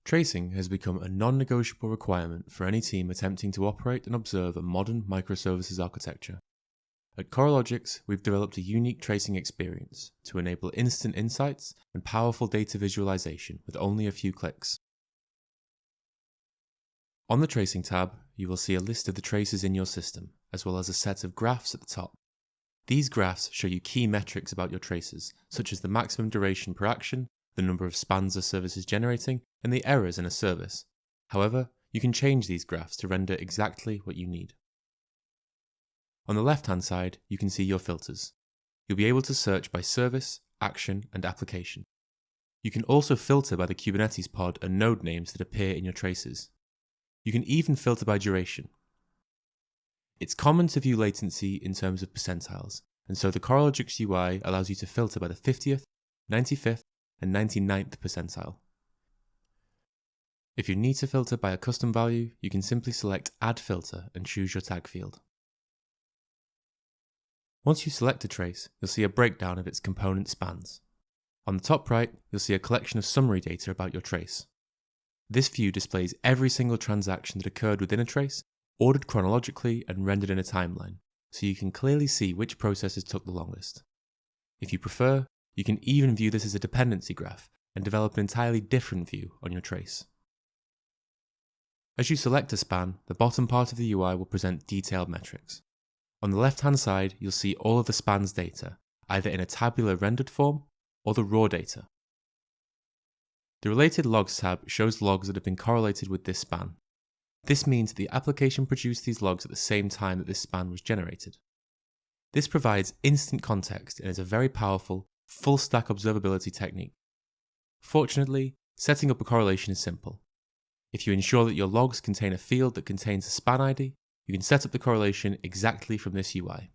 Tracing has become a non-negotiable requirement for any team attempting to operate and observe a modern microservices architecture. At Coralogix, we've developed a unique tracing experience to enable instant insights and powerful data visualization with only a few clicks. On the Tracing tab, you will see a list of the traces in your system, as well as a set of graphs at the top. These graphs show you key metrics about your traces, such as the maximum duration per action, the number of spans a service is generating, and the errors in a service. However, you can change these graphs to render exactly what you need. On the left-hand side, you can see your filters. You'll be able to search by service, action, and application. You can also filter by the Kubernetes pod and node names that appear in your traces. You can even filter by duration. It's common to view latency in terms of percentiles, and so the Coralogix UI allows you to filter by the 50th, 95th, and 99th percentile. If you need to filter by a custom value, you can simply select Add Filter and choose your tag field. Once you select a trace, you'll see a breakdown of its component spans. On the top right, you'll see a collection of summary data about your trace. This view displays every single transaction that occurred within a trace, ordered chronologically and rendered in a timeline, so you can clearly see which processes took the longest. If you prefer, you can even view this as a dependency graph and develop an entirely different view on your trace. As you select a span, the bottom part of the UI will present detailed metrics. On the left-hand side, you'll see all of the span's data, either in a tabular rendered form or the raw data. The Related Logs tab shows logs that have been correlated with this span. This means that the application produced these logs at the same time that this span was generated. This provides instant context and is a very powerful, full-stack observability technique. Fortunately, setting up a correlation is simple. If you ensure that your logs contain a field that contains a span ID, you can set up the correlation exactly from this UI.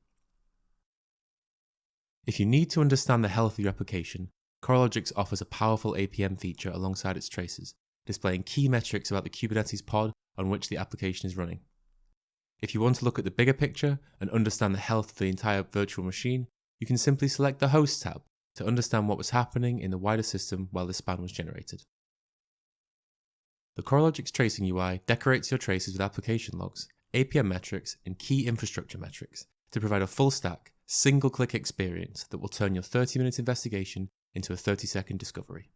If you need to understand the health of your application, Coralogix offers a powerful APM feature alongside its traces, displaying key metrics about the Kubernetes pod on which the application is running. If you want to look at the bigger picture and understand the health of the entire virtual machine, you can simply select the Host tab to understand what was happening in the wider system while the span was generated. The Coralogix Tracing UI decorates your traces with application logs, APM metrics, and key infrastructure metrics to provide a full-stack, single-click experience that will turn your 30-minute investigation into a 30-second discovery.